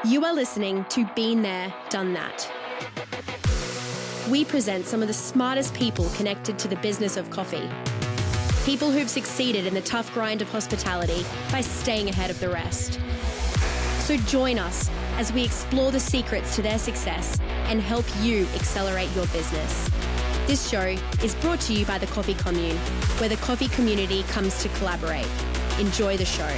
You are listening to Been There, Done That. We present some of the smartest people connected to the business of coffee. People who've succeeded in the tough grind of hospitality by staying ahead of the rest. So join us as we explore the secrets to their success and help you accelerate your business. This show is brought to you by the Coffee Commune, where the coffee community comes to collaborate. Enjoy the show.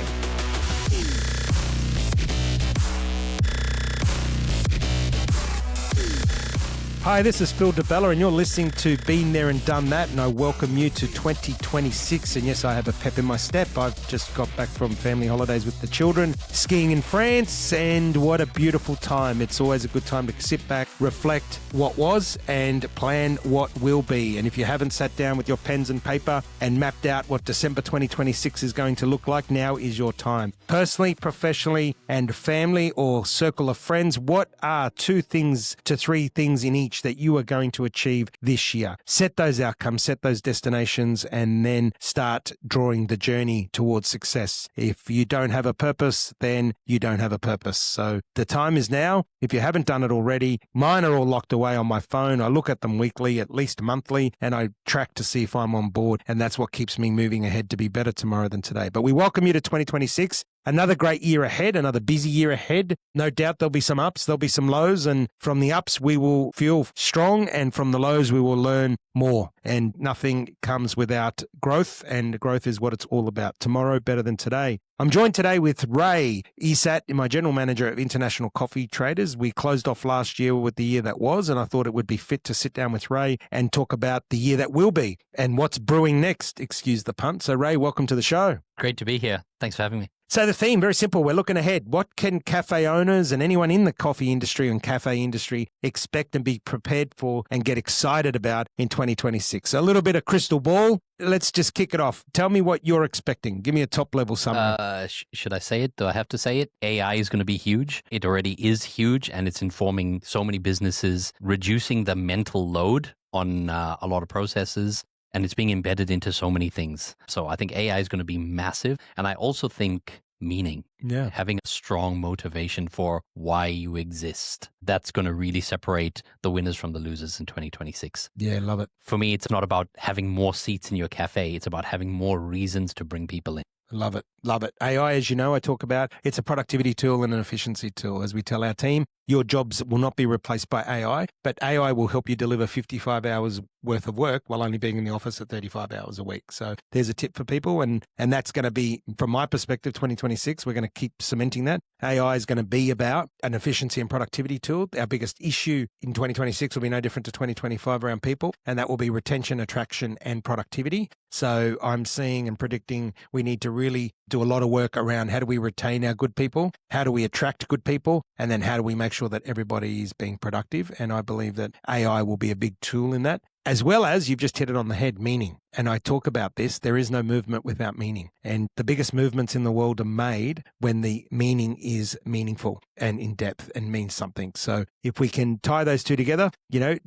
Hi, this is Phil DeBella and you're listening to Been There and Done That, and I welcome you to 2026. And yes, I have a pep in my step. I've just got back from family holidays with the children, skiing in France, and what a beautiful time. It's always a good time to sit back, reflect what was and plan what will be. And if you haven't sat down with your pens and paper and mapped out what December 2026 is going to look like, now is your time. Personally, professionally, and family or circle of friends, what are 2 things to 3 things in each that you are going to achieve this year? Set those outcomes, set those destinations, and then start drawing the journey towards success. If you don't have a purpose, then you don't have a purpose. So the time is now. If you haven't done it already, mine are all locked away on my phone. I look at them weekly, at least monthly, and I track to see if I'm on board. And that's what keeps me moving ahead to be better tomorrow than today. But we welcome you to 2026. Another great year ahead, another busy year ahead. No doubt there'll be some ups, there'll be some lows, and from the ups we will feel strong, and from the lows we will learn more. And nothing comes without growth, and growth is what it's all about. Tomorrow better than today. I'm joined today with Rai Esat, my General Manager of International Coffee Traders. We closed off last year with the year that was, and I thought it would be fit to sit down with Rai and talk about the year that will be and what's brewing next, excuse the pun. So Rai, welcome to the show. Great to be here. Thanks for having me. So the theme, very simple. We're looking ahead. What can cafe owners and anyone in the coffee industry and cafe industry expect and be prepared for and get excited about in 2026? A little bit of crystal ball. Let's just kick it off. Tell me what you're expecting. Give me a top level summary. Should I say it? Do I have to say it? AI is going to be huge. It already is huge, and it's informing so many businesses, reducing the mental load on a lot of processes. And it's being embedded into so many things. So I think AI is going to be massive. And I also think meaning, having a strong motivation for why you exist. That's going to really separate the winners from the losers in 2026. Yeah, love it. For me, it's not about having more seats in your cafe. It's about having more reasons to bring people in. Love it. Love it. AI, as you know, I talk about, it's a productivity tool and an efficiency tool. As we tell our team, your jobs will not be replaced by AI, but AI will help you deliver 55 hours worth of work while only being in the office at 35 hours a week. So there's a tip for people. And that's going to be, from my perspective, 2026, we're going to keep cementing that. AI is going to be about an efficiency and productivity tool. Our biggest issue in 2026 will be no different to 2025 around people, and that will be retention, attraction, and productivity. So I'm seeing and predicting we need to really do a lot of work around how do we retain our good people, how do we attract good people, and then how do we make sure that everybody is being productive. And I believe that AI will be a big tool in that. As well as, you've just hit it on the head, meaning. And I talk about this, there is no movement without meaning. And the biggest movements in the world are made when the meaning is meaningful and in depth and means something. So if we can tie those two together,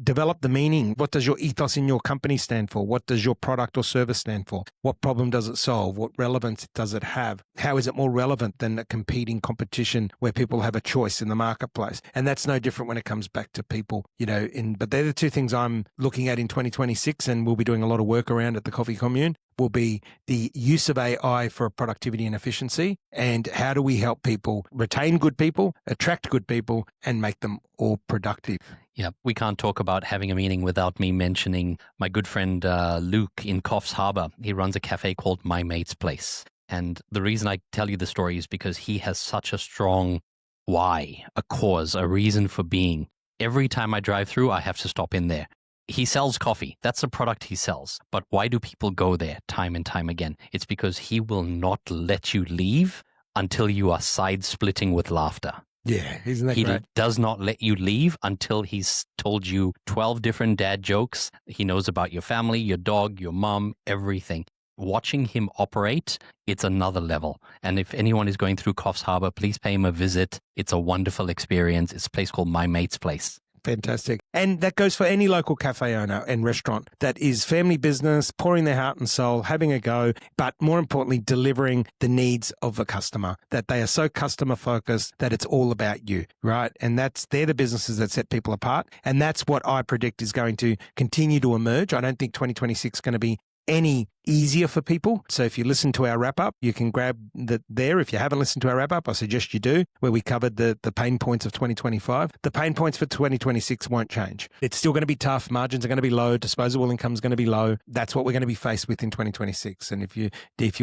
develop the meaning. What does your ethos in your company stand for? What does your product or service stand for? What problem does it solve? What relevance does it have? How is it more relevant than a competing competition where people have a choice in the marketplace? And that's no different when it comes back to people, but they're the 2 things I'm looking at in 2026, and we'll be doing a lot of work around at the Coffee Commune, will be the use of AI for productivity and efficiency, and how do we help people retain good people, attract good people, and make them all productive. Yeah, we can't talk about having a meaning without me mentioning my good friend Luke in Coffs Harbour. He runs a cafe called My Mate's Place. And the reason I tell you the story is because he has such a strong why, a cause, a reason for being. Every time I drive through, I have to stop in there. He sells coffee. That's the product he sells. But why do people go there time and time again? It's because he will not let you leave until you are side-splitting with laughter. Yeah, isn't that great? He does not let you leave until he's told you 12 different dad jokes. He knows about your family, your dog, your mom, everything. Watching him operate, it's another level. And if anyone is going through Coffs Harbour, please pay him a visit. It's a wonderful experience. It's a place called My Mate's Place. Fantastic. And that goes for any local cafe owner and restaurant that is family business, pouring their heart and soul, having a go, but more importantly, delivering the needs of the customer, that they are so customer focused that it's all about you, right? And they're the businesses that set people apart. And that's what I predict is going to continue to emerge. I don't think 2026 is going to be any easier for people. So if you listen to our wrap up, you can grab that there. If you haven't listened to our wrap up, I suggest you do, where we covered the pain points of 2025. The pain points for 2026 won't change. It's still going to be tough. Margins are going to be low. Disposable income is going to be low. That's what we're going to be faced with in 2026. And if you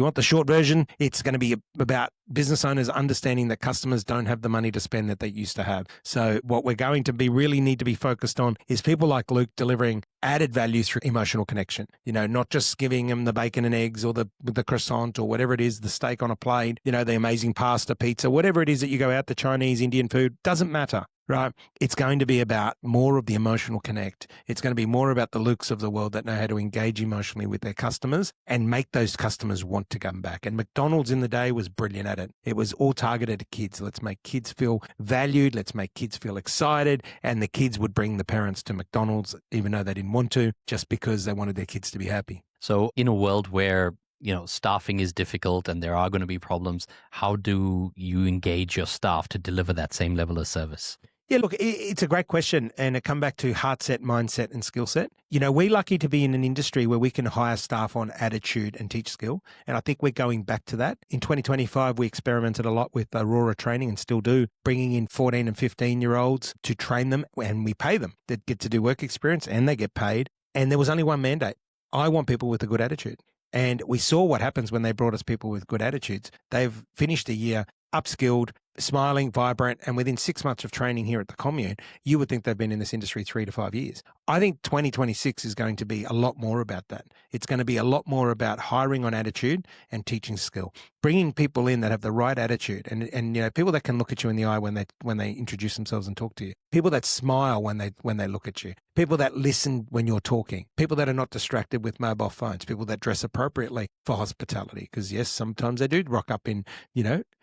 want the short version, it's going to be about business owners understanding that customers don't have the money to spend that they used to have. So what we're going to really need to be focused on is people like Luke delivering added value through emotional connection. Not just giving them the bacon and eggs or the croissant or whatever it is, the steak on a plate, the amazing pasta, pizza, whatever it is that you go out, the Chinese, Indian food, doesn't matter. Right. It's going to be about more of the emotional connect. It's going to be more about the Lukes of the world that know how to engage emotionally with their customers and make those customers want to come back. And McDonald's in the day was brilliant at it. It was all targeted at kids. Let's make kids feel valued. Let's make kids feel excited. And the kids would bring the parents to McDonald's, even though they didn't want to, just because they wanted their kids to be happy. So in a world where staffing is difficult and there are going to be problems, how do you engage your staff to deliver that same level of service? Yeah, look, it's a great question. And it come back to heart set, mindset and skill set. We're lucky to be in an industry where we can hire staff on attitude and teach skill. And I think we're going back to that. In 2025, we experimented a lot with Aurora training and still do, bringing in 14 and 15-year-olds to train them, and we pay them. They get to do work experience and they get paid. And there was only one mandate. I want people with a good attitude. And we saw what happens when they brought us people with good attitudes. They've finished a year upskilled, smiling, vibrant, and within 6 months of training here at the commune, you would think they've been in this industry 3 to 5 years. I think 2026 is going to be a lot more about that. It's going to be a lot more about hiring on attitude and teaching skill, bringing people in that have the right attitude and people that can look at you in the eye when they introduce themselves and talk to you, people that smile when they look at you, people that listen when you're talking, people that are not distracted with mobile phones, people that dress appropriately for hospitality. Because yes, sometimes they do rock up in,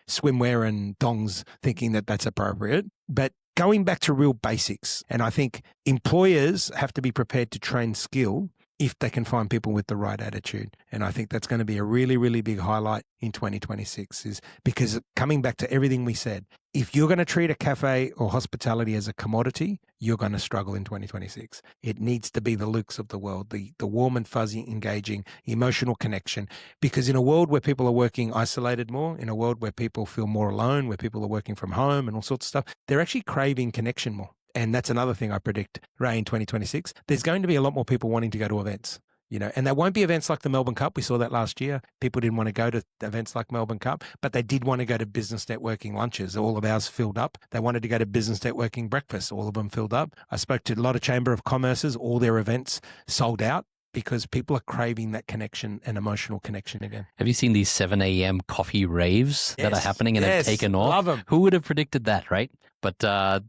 swimwear and thongs thinking that that's appropriate. But going back to real basics, and I think employers have to be prepared to train skill if they can find people with the right attitude. And I think that's going to be a really, really big highlight in 2026 is because coming back to everything we said, if you're going to treat a cafe or hospitality as a commodity, you're going to struggle in 2026. It needs to be the Lukes of the world, the warm and fuzzy, engaging, emotional connection. Because in a world where people are working isolated more, in a world where people feel more alone, where people are working from home and all sorts of stuff, they're actually craving connection more. And that's another thing I predict, Ray, in 2026. There's going to be a lot more people wanting to go to events, and there won't be events like the Melbourne Cup. We saw that last year. People didn't want to go to events like Melbourne Cup, but they did want to go to business networking lunches. All of ours filled up. They wanted to go to business networking breakfast. All of them filled up. I spoke to a lot of Chamber of Commerce's. All their events sold out because people are craving that connection and emotional connection again. Have you seen these 7 a.m. coffee raves that are happening and have taken off? Love them. Who would have predicted that, right? But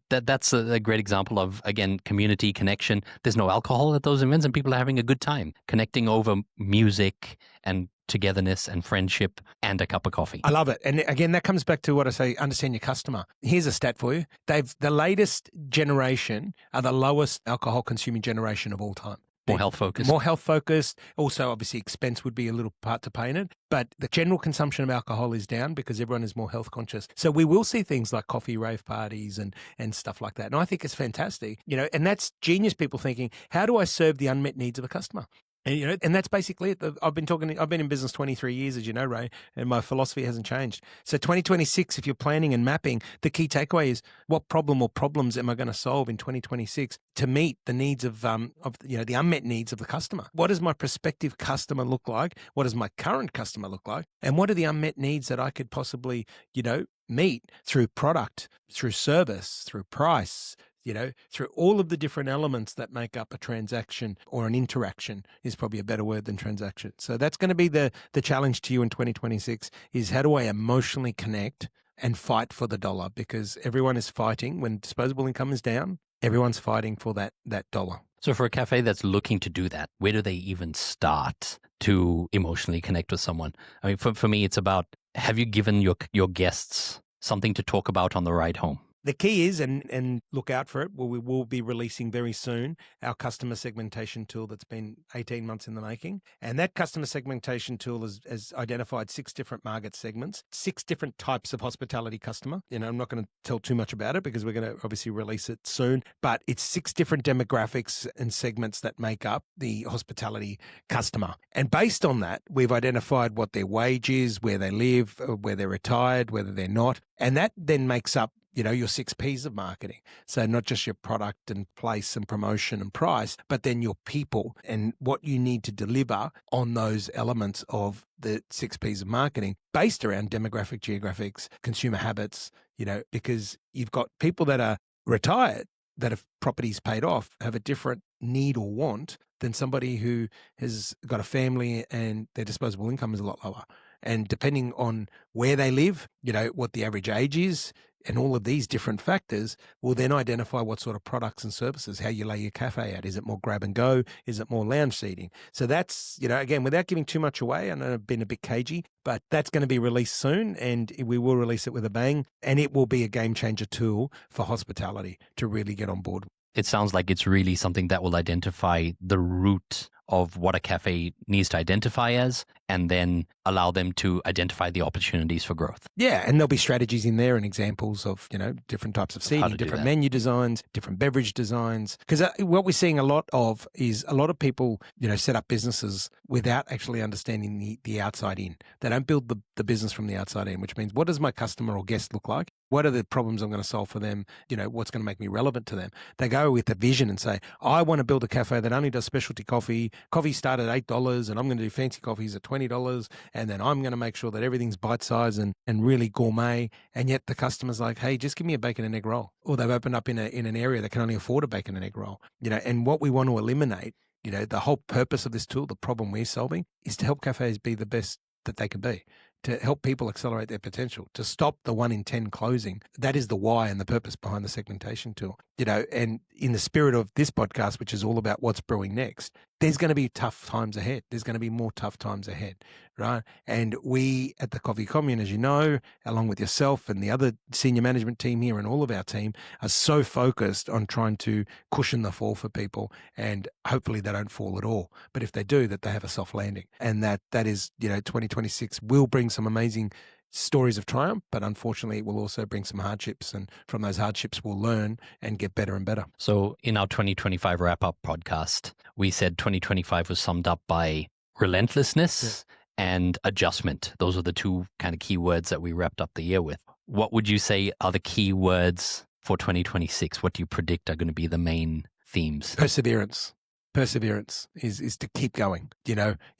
that's a great example of, again, community connection. There's no alcohol at those events and people are having a good time, connecting over music and togetherness and friendship and a cup of coffee. I love it. And again, that comes back to what I say, understand your customer. Here's a stat for you. The latest generation are the lowest alcohol consuming generation of all time. More health focused. More health focused. Also, obviously, expense would be a little part to play in it. But the general consumption of alcohol is down because everyone is more health conscious. So we will see things like coffee rave parties and stuff like that. And I think it's fantastic, and that's genius people thinking, how do I serve the unmet needs of a customer? And, and that's basically it. I've been in business 23 years, as you know, Ray, and my philosophy hasn't changed. So 2026, if you're planning and mapping, the key takeaway is what problem or problems am I going to solve in 2026 to meet the needs of the unmet needs of the customer? What does my prospective customer look like? What does my current customer look like? And what are the unmet needs that I could possibly, meet through product, through service, through price, through all of the different elements that make up a transaction or an interaction is probably a better word than transaction. So that's going to be the challenge to you in 2026 is how do I emotionally connect and fight for the dollar? Because everyone is fighting when disposable income is down, everyone's fighting for that dollar. So for a cafe that's looking to do that, where do they even start to emotionally connect with someone? I mean, for me, it's about, have you given your guests something to talk about on the ride home? The key is, and look out for it, we will be releasing very soon our customer segmentation tool that's been 18 months in the making. And that customer segmentation tool has identified 6 different market segments, 6 different types of hospitality customer. I'm not going to tell too much about it because we're going to obviously release it soon, but it's 6 different demographics and segments that make up the hospitality customer. And based on that, we've identified what their wage is, where they live, where they're retired, whether they're not. And that then makes up your 6 Ps of marketing. So not just your product and place and promotion and price, but then your people and what you need to deliver on those elements of the 6 Ps of marketing based around demographic, geographics, consumer habits, because you've got people that are retired that have properties paid off, have a different need or want than somebody who has got a family and their disposable income is a lot lower. And depending on where they live, what the average age is, and all of these different factors will then identify what sort of products and services, how you lay your cafe out. Is it more grab and go? Is it more lounge seating? So that's, again, without giving too much away, I know I've been a bit cagey, but that's going to be released soon and we will release it with a bang, and it will be a game changer tool for hospitality to really get on board. It sounds like it's really something that will identify the root of what a cafe needs to identify as, and then allow them to identify the opportunities for growth. Yeah, and there'll be strategies in there and examples of, different types of seating, different menu designs, different beverage designs. Because what we're seeing a lot of is a lot of people, set up businesses without actually understanding the outside in. They don't build the business from the outside in, which means what does my customer or guest look like? What are the problems I'm going to solve for them? What's going to make me relevant to them? They go with a vision and say, I want to build a cafe that only does specialty coffee. Coffee start at $8 and I'm going to do fancy coffees at $20. And then I'm going to make sure that everything's bite-sized and really gourmet. And yet the customer's like, hey, just give me a bacon and egg roll. Or they've opened up in an area that can only afford a bacon and egg roll. And what we want to eliminate, the whole purpose of this tool, the problem we're solving, is to help cafes be the best that they can be, to help people accelerate their potential, to stop the 1 in 10 closing. That is the why and the purpose behind the segmentation tool. And in the spirit of this podcast, which is all about what's brewing next, there's going to be tough times ahead. There's going to be more tough times ahead, right? And we at the Coffee Commune, as you know, along with yourself and the other senior management team here and all of our team, are so focused on trying to cushion the fall for people, and hopefully they don't fall at all. But if they do, that they have a soft landing. And that is, 2026 will bring some amazing stories of triumph, but unfortunately it will also bring some hardships, and from those hardships we'll learn and get better and better. So in our 2025 wrap-up podcast, we said 2025 was summed up by relentlessness and adjustment. Those are the 2 kind of key words that we wrapped up the year with. What would you say are the key words for 2026? What do you predict are going to be the main themes? Perseverance. Perseverance is to keep going,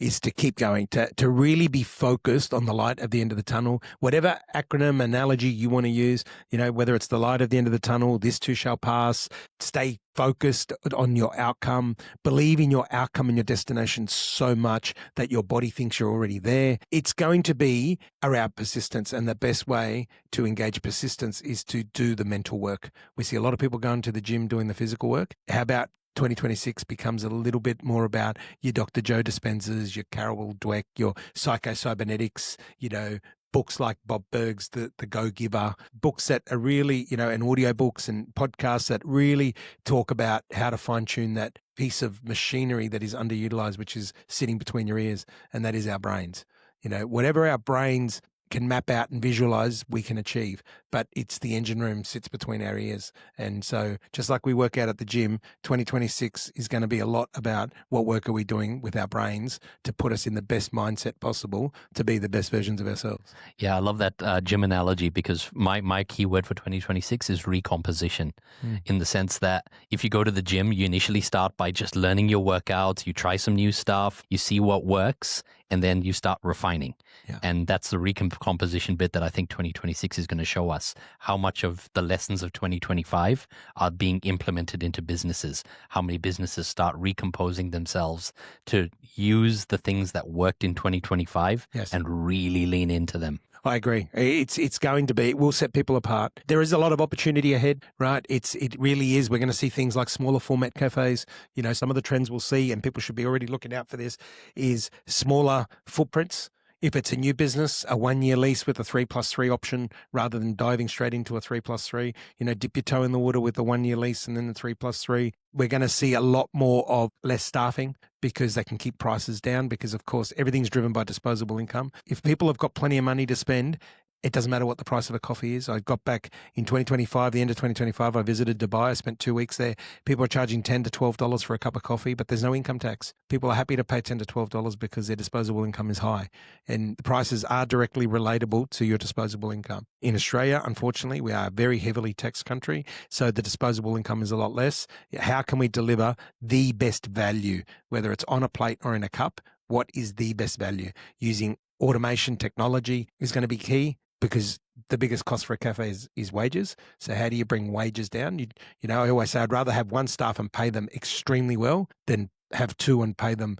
is to keep going, to really be focused on the light at the end of the tunnel. Whatever acronym, analogy you want to use, whether it's the light at the end of the tunnel, this too shall pass, stay focused on your outcome, believe in your outcome and your destination so much that your body thinks you're already there. It's going to be around persistence, and the best way to engage persistence is to do the mental work. We see a lot of people going to the gym doing the physical work. How about 2026 becomes a little bit more about your Dr. Joe Dispenzas, your Carol Dweck, your psycho-cybernetics, books like Bob Berg's The Go-Giver, books that are really, and audio books and podcasts that really talk about how to fine-tune that piece of machinery that is underutilized, which is sitting between your ears, and that is our brains. Whatever our brains can map out and visualize, we can achieve. But it's the engine room sits between our ears. And so just like we work out at the gym, 2026 is going to be a lot about what work are we doing with our brains to put us in the best mindset possible to be the best versions of ourselves. Yeah, I love that gym analogy, because my key word for 2026 is recomposition, in the sense that if you go to the gym, you initially start by just learning your workouts, you try some new stuff, you see what works, and then you start refining. Yeah. And that's the recomposition bit that I think 2026 is going to show us how much of the lessons of 2025 are being implemented into businesses, how many businesses start recomposing themselves to use the things that worked in 2025 and really lean into them. I agree. It's going to be, it will set people apart. There is a lot of opportunity ahead, right? It really is. We're going to see things like smaller format cafes. Some of the trends we'll see, and people should be already looking out for this, is smaller footprints. If it's a new business, a 1-year lease with a 3+3 option rather than diving straight into a 3+3, dip your toe in the water with the 1-year lease and then the 3+3. We're going to see a lot more of less staffing because they can keep prices down because, of course, everything's driven by disposable income. If people have got plenty of money to spend, it doesn't matter what the price of a coffee is. I got back in 2025, the end of 2025, I visited Dubai. I spent 2 weeks there. People are charging $10 to $12 for a cup of coffee, but there's no income tax. People are happy to pay $10 to $12 because their disposable income is high. And the prices are directly relatable to your disposable income. In Australia, unfortunately, we are a very heavily taxed country, so the disposable income is a lot less. How can we deliver the best value, whether it's on a plate or in a cup? What is the best value? Using automation technology is going to be key, because the biggest cost for a cafe is wages. So how do you bring wages down? I always say I'd rather have one staff and pay them extremely well than have two and pay them,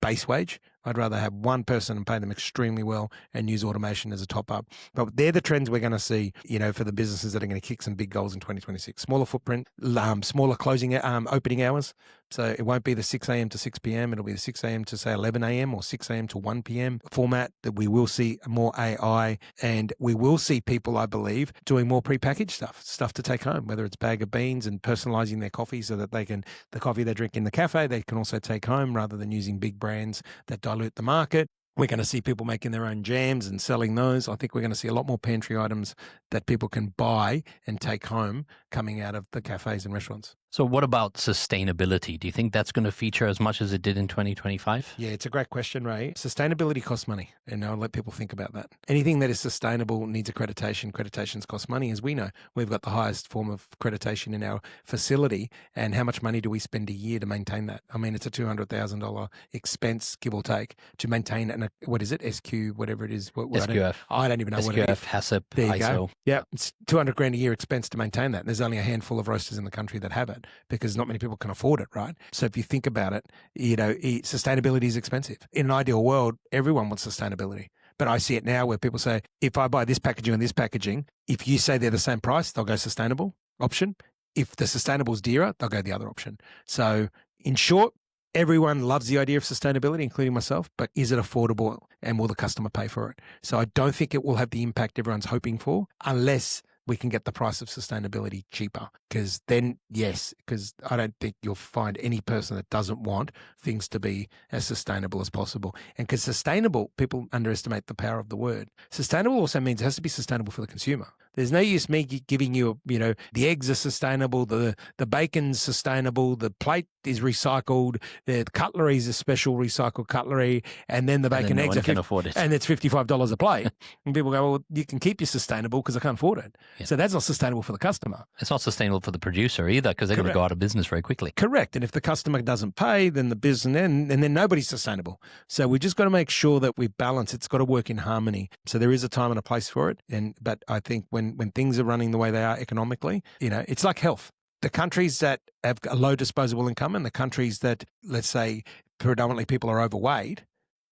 base wage. I'd rather have one person and pay them extremely well and use automation as a top up. But they're the trends we're going to see, for the businesses that are going to kick some big goals in 2026. Smaller footprint, smaller opening hours. So it won't be the 6 a.m. to 6 p.m. It'll be the 6 a.m. to say 11 a.m. or 6 a.m. to 1 p.m. format. That we will see more AI, and we will see people, I believe, doing more prepackaged stuff to take home, whether it's bag of beans and personalizing their coffee so that the coffee they drink in the cafe, they can also take home rather than using big brands that dilute the market. We're going to see people making their own jams and selling those. I think we're going to see a lot more pantry items that people can buy and take home coming out of the cafes and restaurants. So what about sustainability? Do you think that's going to feature as much as it did in 2025? Yeah, it's a great question, Ray. Sustainability costs money, and I'll let people think about that. Anything that is sustainable needs accreditation. Accreditations cost money, as we know. We've got the highest form of accreditation in our facility, and how much money do we spend a year to maintain that? I mean, it's a $200,000 expense, give or take, to maintain what is it? SQ, whatever it is. SQF. I don't even know what it is. SQF, HACCP, There you ISO. go. Yeah, it's $200,000 a year expense to maintain that. There's only a handful of roasters in the country that have it because not many people can afford it, right? So if you think about it, sustainability is expensive. In an ideal world, everyone wants sustainability. But I see it now where people say, if I buy this packaging and this packaging, if you say they're the same price, they'll go sustainable option. If the sustainable is dearer, they'll go the other option. So in short, everyone loves the idea of sustainability, including myself, but is it affordable and will the customer pay for it? So I don't think it will have the impact everyone's hoping for unless we can get the price of sustainability cheaper. Because then, yes, because I don't think you'll find any person that doesn't want things to be as sustainable as possible. And because sustainable, people underestimate the power of the word. Sustainable also means it has to be sustainable for the consumer. There's no use me giving you, the eggs are sustainable, the bacon's sustainable, the plate is recycled, the cutlery is a special recycled cutlery, and then the bacon and eggs no one can afford it. And it's $55 a plate. And people go, well, you can keep your sustainable because I can't afford it. Yeah. So that's not sustainable for the customer. It's not sustainable for the producer either because they're going to go out of business very quickly. Correct. And if the customer doesn't pay, then the business, and then nobody's sustainable. So we just got to make sure that we balance. It's got to work in harmony. So there is a time and a place for it. But I think when things are running the way they are economically, it's like health. The countries that have a low disposable income and the countries that, let's say, predominantly people are overweight,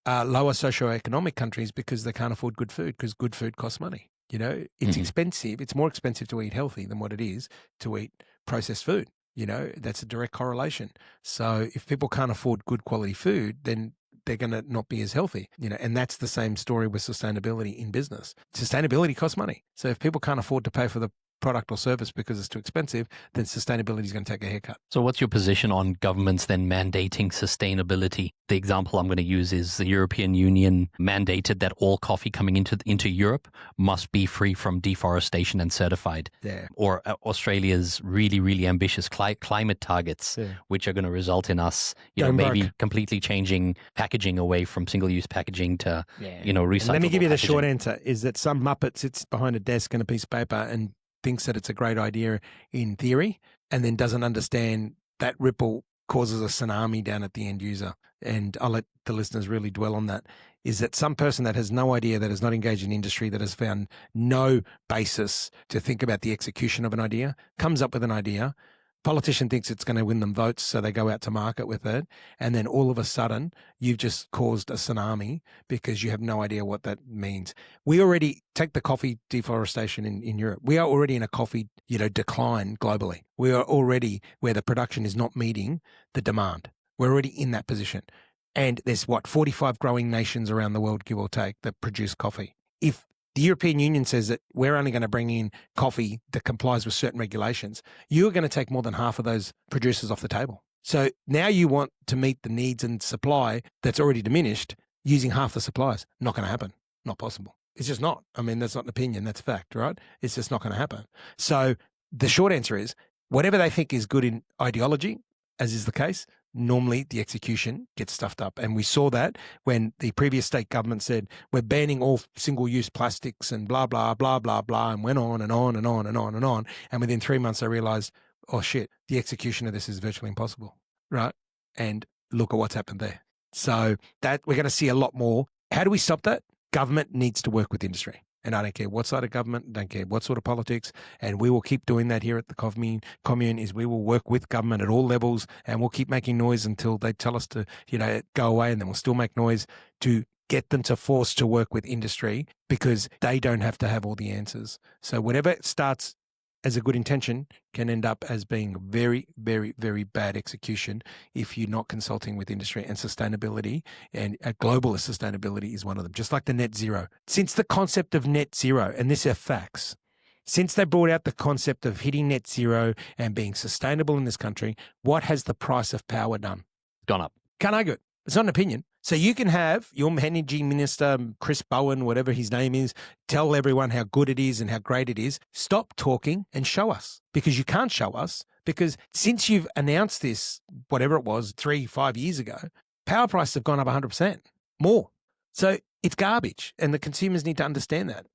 are lower socioeconomic countries because they can't afford good food because good food costs money. It's expensive. It's more expensive to eat healthy than what it is to eat processed food. That's a direct correlation. So if people can't afford good quality food, then they're going to not be as healthy, and that's the same story with sustainability in business. Sustainability costs money. So if people can't afford to pay for the product or service because it's too expensive, then sustainability is going to take a haircut. So what's your position on governments then mandating sustainability? The example I'm going to use is the European Union mandated that all coffee coming into Europe must be free from deforestation and certified. Yeah. Or Australia's really, really ambitious climate targets, which are going to result in us, maybe completely changing packaging away from single-use packaging to, recyclable. And let me give you the packaging. short answer, is that some muppet sits behind a desk and a piece of paper and thinks that it's a great idea in theory and then doesn't understand that ripple causes a tsunami down at the end user. And I'll let the listeners really dwell on that, is that some person that has no idea, that is not engaged in industry, that has found no basis to think about the execution of an idea, comes up with an idea. Politician thinks it's going to win them votes, so they go out to market with it. And then all of a sudden, you've just caused a tsunami because you have no idea what that means. We already take the coffee deforestation in Europe. We are already in a coffee, decline globally. We are already where the production is not meeting the demand. We're already in that position. And there's 45 growing nations around the world, give or take, that produce coffee. If the European Union says that we're only going to bring in coffee that complies with certain regulations, you're going to take more than half of those producers off the table. So now you want to meet the needs and supply that's already diminished using half the suppliers. Not going to happen. Not possible. It's just not. I mean, that's not an opinion. That's fact, right? It's just not going to happen. So the short answer is whatever they think is good in ideology, as is the case, normally the execution gets stuffed up. And we saw that when the previous state government said, we're banning all single-use plastics and blah, blah, blah, blah, blah, and went on and on and on and on and on. And within 3 months, they realized, oh shit, the execution of this is virtually impossible, right? And look at what's happened there. So that we're going to see a lot more. How do we stop that? Government needs to work with industry. And I don't care what side of government, don't care what sort of politics. And we will keep doing that here at the commune is we will work with government at all levels, and we'll keep making noise until they tell us to, go away, and then we'll still make noise to get them to force to work with industry, because they don't have to have all the answers. So whatever starts as a good intention can end up as being very, very, very bad execution if you're not consulting with industry and sustainability. And global sustainability is one of them, just like the net zero. Since the concept of net zero, and these are facts, since they brought out the concept of hitting net zero and being sustainable in this country, what has the price of power done? Gone up. Can't argue it. It's not an opinion. So you can have your energy minister, Chris Bowen, whatever his name is, tell everyone how good it is and how great it is. Stop talking and show us, because you can't show us, because since you've announced this, whatever it was, 3-5 years ago, power prices have gone up 100% more. So it's garbage, and the consumers need to understand that.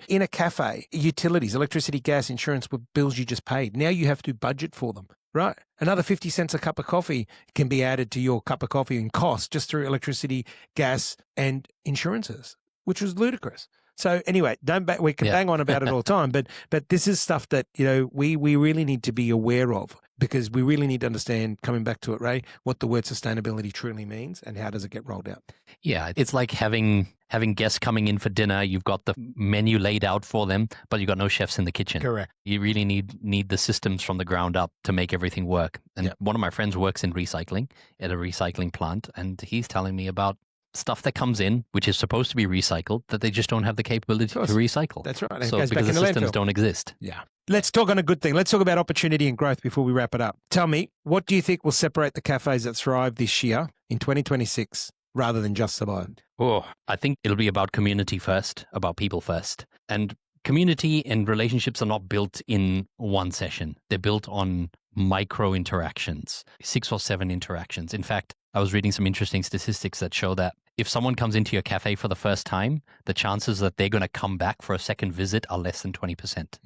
In a cafe, utilities, electricity, gas, insurance were bills you just paid. Now you have to budget for them. Right. Another 50 cents a cup of coffee can be added to your cup of coffee in cost just through electricity, gas, and insurances, which was ludicrous. So anyway, we can bang on about it all the time, but this is stuff that, we really need to be aware of, because we really need to understand, coming back to it, Ray, what the word sustainability truly means and how does it get rolled out. Yeah, it's like having guests coming in for dinner. You've got the menu laid out for them, but you've got no chefs in the kitchen. Correct. You really need the systems from the ground up to make everything work. And one of my friends works in recycling at a recycling plant, and he's telling me about stuff that comes in, which is supposed to be recycled, that they just don't have the capability to recycle. That's right. So because the systems don't exist. Yeah. Let's talk on a good thing. Let's talk about opportunity and growth before we wrap it up. Tell me, what do you think will separate the cafes that thrive this year in 2026 rather than just survive? Oh, I think it'll be about community first, about people first. And community and relationships are not built in one session. They're built on micro interactions, 6 or 7 interactions. In fact, I was reading some interesting statistics that show that if someone comes into your cafe for the first time, the chances that they're going to come back for a second visit are less than 20%.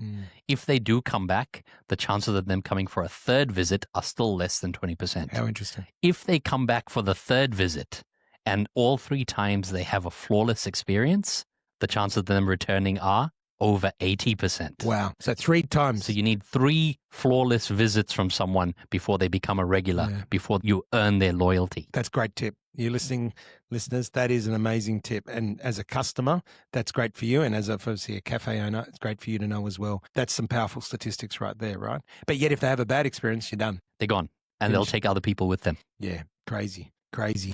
If they do come back, the chances of them coming for a third visit are still less than 20%. How interesting. If they come back for the third visit and all 3 times they have a flawless experience, the chances of them returning are over 80%. Wow. So 3 times. So you need 3 flawless visits from someone before they become a regular, before you earn their loyalty. That's a great tip. You listening, listeners, that is an amazing tip. And as a customer, that's great for you. And as obviously a cafe owner, it's great for you to know as well. That's some powerful statistics right there, right? But yet if they have a bad experience, you're done. They're gone. And they'll take other people with them. Yeah, crazy.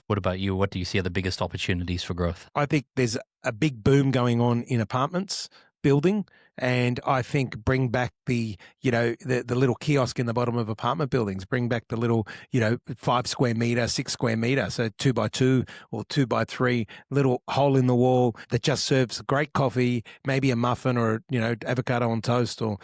What about you? What do you see are the biggest opportunities for growth? I think there's a big boom going on in apartments building, and I think bring back the little kiosk in the bottom of apartment buildings, bring back the little 5 square meter, 6 square meter, so 2x2 or 2x3 little hole in the wall that just serves great coffee, maybe a muffin or avocado on toast, or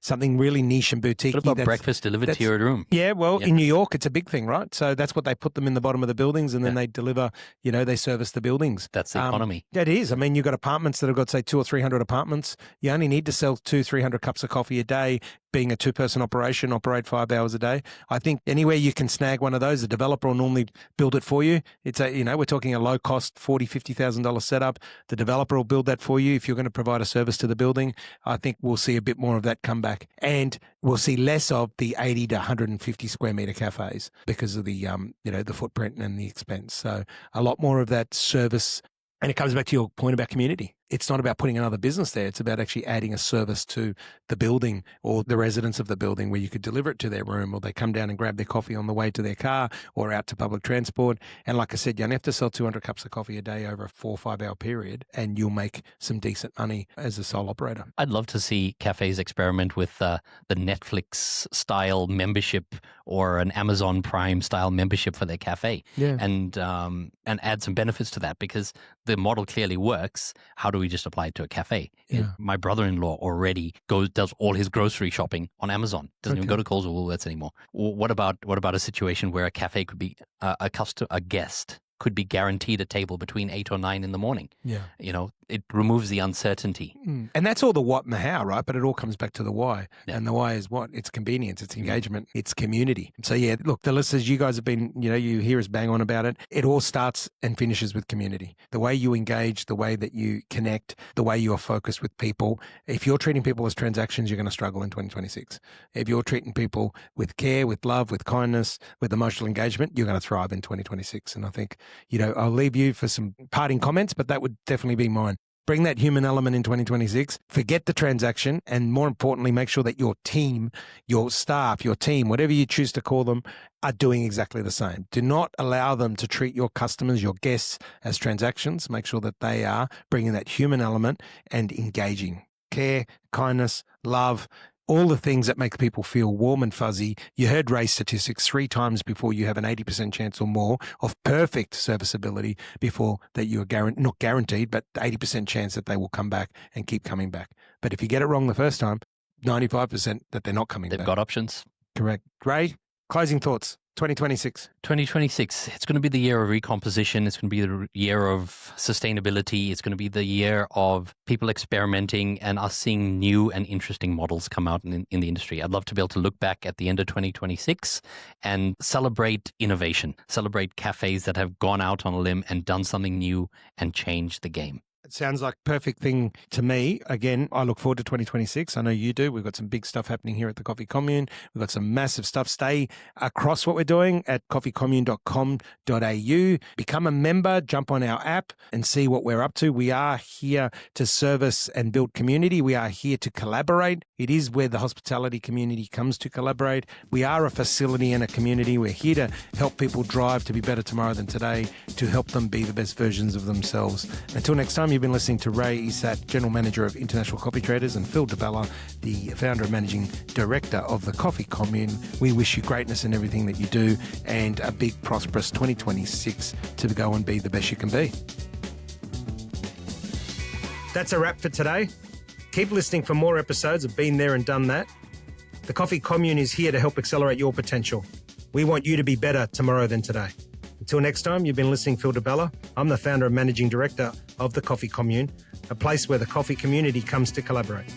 something really niche and boutique. What about breakfast delivered to your room? Yeah, well, in New York it's a big thing, right? So that's what they put them in the bottom of the buildings, and then they deliver, they service the buildings. That's the economy. That is. I mean, you've got apartments that have got say 200 or 300 apartments. You only need to sell 200-300 cups of coffee a day. Being a 2-person operation, operate 5 hours a day. I think anywhere you can snag one of those, the developer will normally build it for you. It's we're talking a low cost $40,000-$50,000 setup. The developer will build that for you if you're going to provide a service to the building. I think we'll see a bit more of that come back, and we'll see less of the 80 to 150 square meter cafes because of the the footprint and the expense. So a lot more of that service. And it comes back to your point about community. it's not about putting another business there. It's about actually adding a service to the building or the residents of the building where you could deliver it to their room, or they come down and grab their coffee on the way to their car or out to public transport. And like I said, you only have to sell 200 cups of coffee a day over a 4 or 5 hour period, and you'll make some decent money as a sole operator. I'd love to see cafes experiment with the Netflix style membership or an Amazon Prime style membership for their cafe, and add some benefits to that, because the model clearly works. How do we just apply it to a cafe? My brother-in-law already does all his grocery shopping on Amazon. Doesn't even go to Coles or Woolworths anymore. What about a situation where a cafe could be a guest could be guaranteed a table between 8 or 9 in the morning? It removes the uncertainty. And that's all the what and the how, right? But it all comes back to the why. Yeah. And the why is what? It's convenience, it's engagement, it's community. So yeah, look, the listeners, you guys have been, you hear us bang on about it. It all starts and finishes with community. The way you engage, the way that you connect, the way you are focused with people. If you're treating people as transactions, you're going to struggle in 2026. If you're treating people with care, with love, with kindness, with emotional engagement, you're going to thrive in 2026. And I think, I'll leave you for some parting comments, but that would definitely be mine. Bring that human element in 2026. Forget the transaction, and more importantly, make sure that your team, your staff, your team, whatever you choose to call them, are doing exactly the same. Do not allow them to treat your customers, your guests, as transactions. Make sure that they are bringing that human element and engaging. Care, kindness, love, all the things that make people feel warm and fuzzy. You heard Ray statistics 3 times before you have an 80% chance or more of perfect serviceability before that you are not guaranteed, but 80% chance that they will come back and keep coming back. But if you get it wrong the first time, 95% that they're not coming back. They've got options. Correct. Ray, closing thoughts. 2026. 2026. It's going to be the year of recomposition. It's going to be the year of sustainability. It's going to be the year of people experimenting and us seeing new and interesting models come out in the industry. I'd love to be able to look back at the end of 2026 and celebrate innovation, celebrate cafes that have gone out on a limb and done something new and changed the game. It sounds like a perfect thing to me. Again, I look forward to 2026. I know you do. We've got some big stuff happening here at the Coffee Commune. We've got some massive stuff. Stay across what we're doing at coffeecommune.com.au. Become a member, jump on our app and see what we're up to. We are here to service and build community. We are here to collaborate. It is where the hospitality community comes to collaborate. We are a facility and a community. We're here to help people drive to be better tomorrow than today, to help them be the best versions of themselves. Until next time, you've been listening to Rai Esat, General Manager of International Coffee Traders, and Phil DeBella, the Founder and Managing Director of the Coffee Commune. We wish you greatness in everything that you do and a big, prosperous 2026 to go and be the best you can be. That's a wrap for today. Keep listening for more episodes of Been There and Done That. The Coffee Commune is here to help accelerate your potential. We want you to be better tomorrow than today. Until next time, you've been listening to Phil DeBella. I'm the Founder and Managing Director of the Coffee Commune, a place where the coffee community comes to collaborate.